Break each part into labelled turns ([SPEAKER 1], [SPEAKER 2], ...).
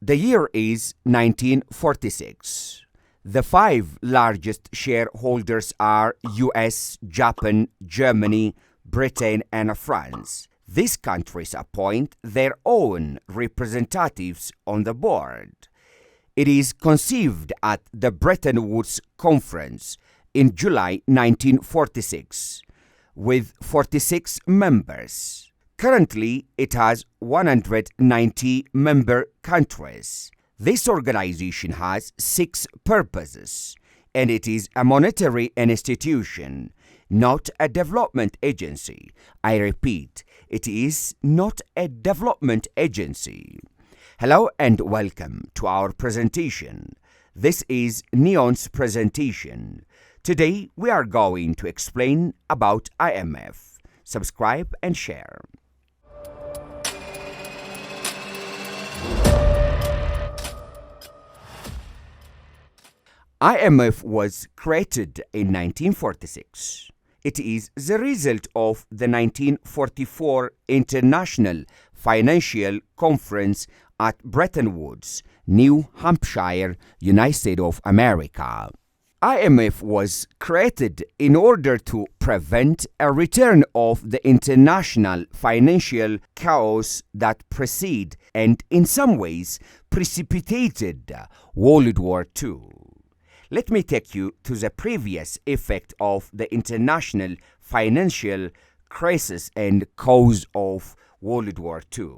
[SPEAKER 1] The year is 1946. The five largest shareholders are US, Japan, Germany, Britain, and France. These countries appoint their own representatives on the board. It is conceived at the Bretton Woods Conference in July 1946 with 46 members. Currently, it has 190 member countries. This organization has 6 purposes, and it is a monetary institution, not a development agency. I repeat, it is not a development agency. Hello and welcome to our presentation. This is Neon's presentation. Today we are going to explain about IMF. Subscribe and share. IMF was created in 1946. It is the result of the 1944 International Financial Conference at Bretton Woods, New Hampshire, United States of America. IMF was created in order to prevent a return of the international financial chaos that preceded and in some ways precipitated World War II. Let me take you to the previous effect of the international financial crisis and cause of World War II.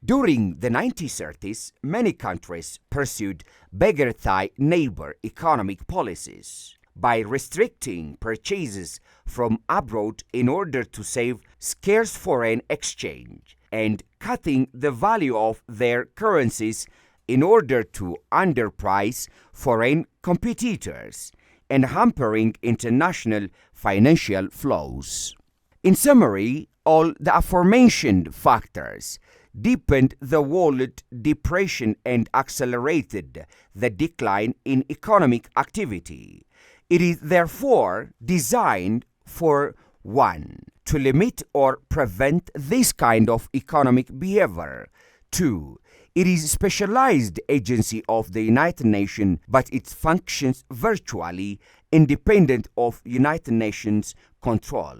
[SPEAKER 1] During the 1930s, many countries pursued beggar-thy-neighbor economic policies by restricting purchases from abroad in order to save scarce foreign exchange and cutting the value of their currencies in order to underprice foreign competitors and hampering international financial flows. In summary, all the aforementioned factors deepened the world depression and accelerated the decline in economic activity. It is therefore designed for 1. To limit or prevent this kind of economic behavior. 2. It is a specialized agency of the United Nations, but it functions virtually independent of United Nations control.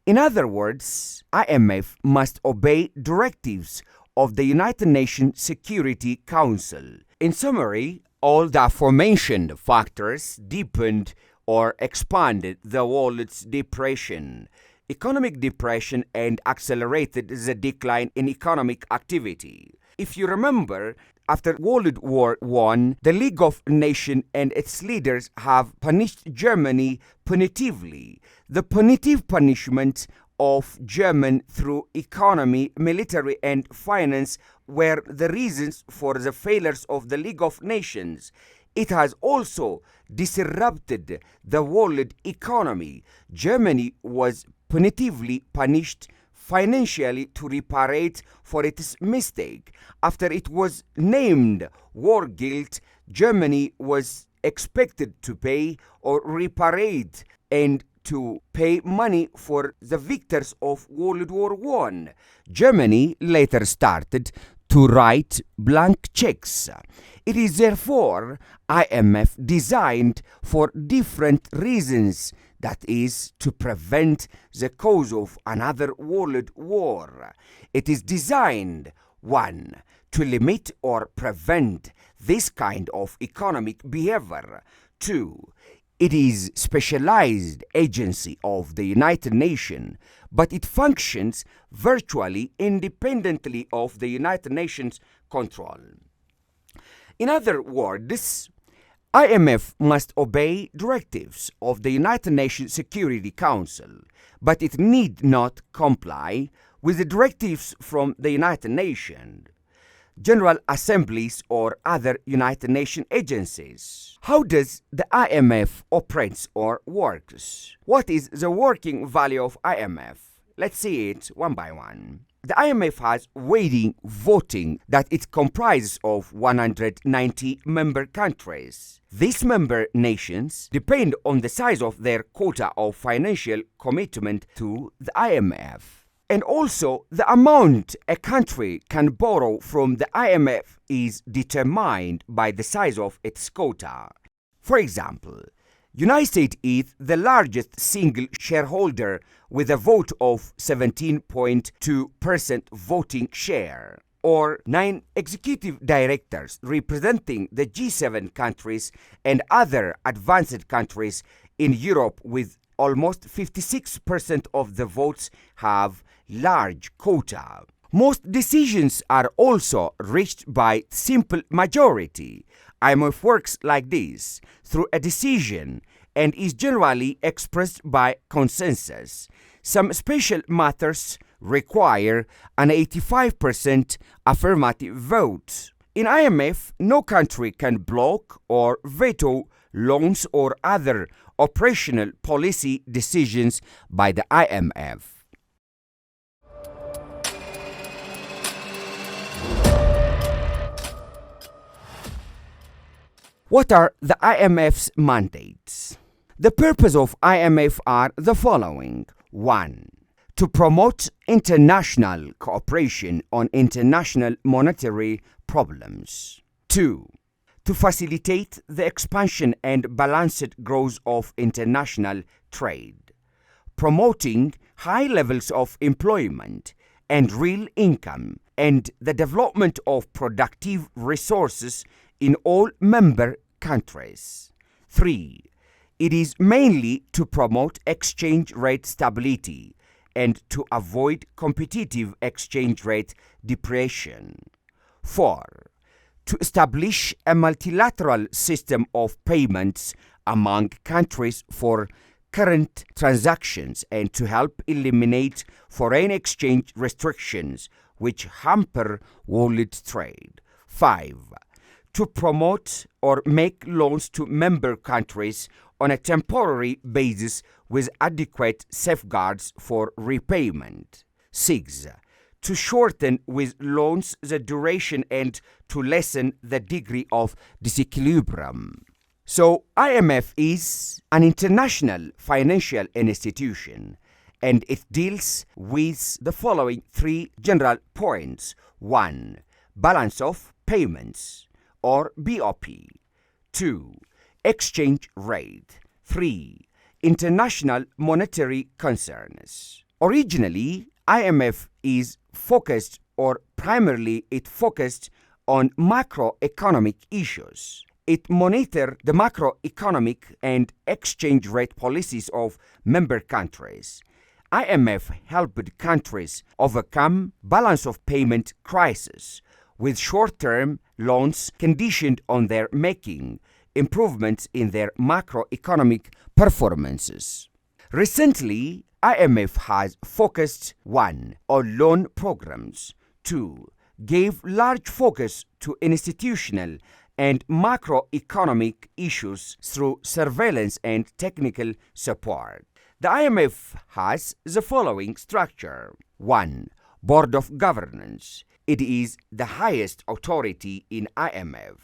[SPEAKER 1] In other words, IMF must obey directives of the United Nations Security Council. In summary, all the aforementioned factors deepened or expanded the world's depression, economic depression, and accelerated the decline in economic activity. If you remember, after World War I, the League of Nations and its leaders have punished Germany punitively. The punitive punishment of Germany through economy, military, and finance were the reasons for the failures of the League of Nations. It has also disrupted the world economy. Germany was punitively punished financially to reparate for its mistake. After it was named war guilt, Germany was expected to pay or reparate and to pay money for the victors of World War I. Germany later started to write blank checks. It is therefore IMF designed for different reasons, that is, to prevent the cause of another world war. It is designed, 1. To limit or prevent this kind of economic behavior. 2. It is a specialized agency of the United Nations, but it functions virtually independently of the United Nations control. In other words, IMF must obey directives of the United Nations Security Council, but it need not comply with the directives from the United Nations, General Assemblies, or other United Nations agencies. How does the IMF operates or works? What is the working value of IMF? Let's see it one by one. The IMF has weighting voting that it comprises of 190 member countries. These member nations depend on the size of their quota of financial commitment to the IMF. And also, the amount a country can borrow from the IMF is determined by the size of its quota. For example, United States is the largest single shareholder with a vote of 17.2% voting share, or 9 executive directors representing the G7 countries and other advanced countries in Europe with almost 56% of the votes have large quota. Most decisions are also reached by simple majority. IMF works like this, through a decision, and is generally expressed by consensus. Some special matters require an 85% affirmative vote. In IMF, no country can block or veto loans or other operational policy decisions by the IMF. What are the IMF's mandates? The purpose of IMF are the following. 1. To promote international cooperation on international monetary problems. 2. To facilitate the expansion and balanced growth of international trade, promoting high levels of employment and real income, and the development of productive resources in all member countries. 3. It is mainly to promote exchange rate stability and to avoid competitive exchange rate depreciation. 4. To establish a multilateral system of payments among countries for current transactions and to help eliminate foreign exchange restrictions which hamper world trade. 5. To promote or make loans to member countries on a temporary basis with adequate safeguards for repayment. 6. To shorten with loans the duration and to lessen the degree of disequilibrium. So, IMF is an international financial institution, and it deals with the following 3 general points. 1. Balance of payments, or BOP. 2. Exchange rate. 3. International monetary concerns. Originally, IMF is focused, or primarily it focused on macroeconomic issues. It monitored the macroeconomic and exchange rate policies of member countries. IMF helped countries overcome balance of payment crisis with short-term loans conditioned on their making improvements in their macroeconomic performances. Recently, IMF has focused 1. On loan programs, 2. Gave large focus to institutional and macroeconomic issues through surveillance and technical support. The IMF has the following structure. 1. Board of Governance. It is the highest authority in IMF.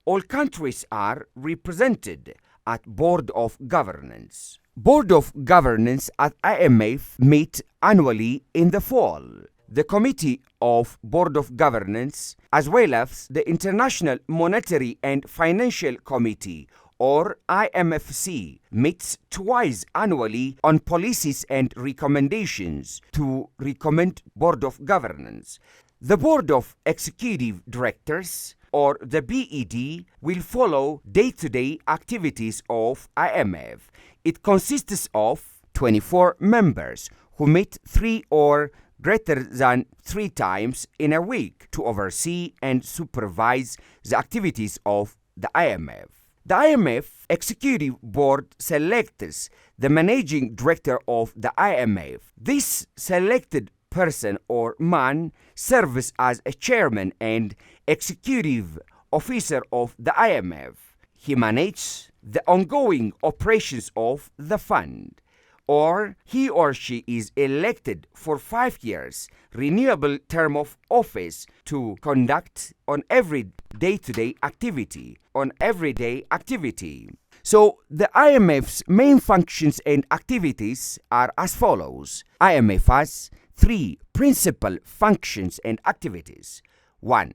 [SPEAKER 1] All countries are represented at Board of Governance. Board of Governance at IMF meet annually in the fall. The Committee of Board of Governance, as well as the International Monetary and Financial Committee, or IMFC, meets twice annually on policies and recommendations to recommend Board of Governance. The Board of Executive Directors, or the BED, will follow day-to-day activities of IMF. It consists of 24 members who meet 3 or greater than 3 times in a week to oversee and supervise the activities of the IMF. The IMF Executive Board selects the managing director of the IMF. This selected person or man serves as a chairman and executive officer of the IMF. He manages the ongoing operations of the fund, or he or she is elected for 5 years, renewable term of office to conduct on every day-to-day activity, So the IMF's main functions and activities are as follows. IMF has three principal functions and activities. 1.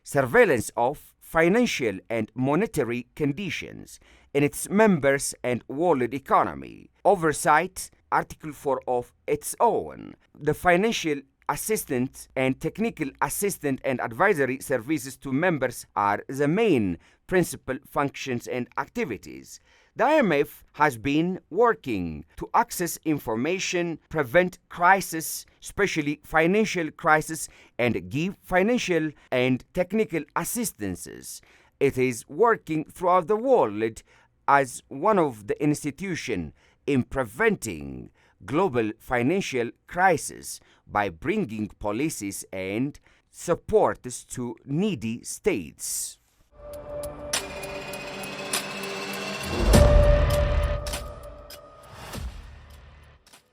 [SPEAKER 1] Surveillance of financial and monetary conditions in its members and world economy. Oversight, Article 4 of its own. The financial assistance and technical assistance and advisory services to members are the main principal functions and activities. The IMF has been working to access information, prevent crisis, especially financial crisis, and give financial and technical assistances. It is working throughout the world as one of the institutions in preventing global financial crisis by bringing policies and supports to needy states.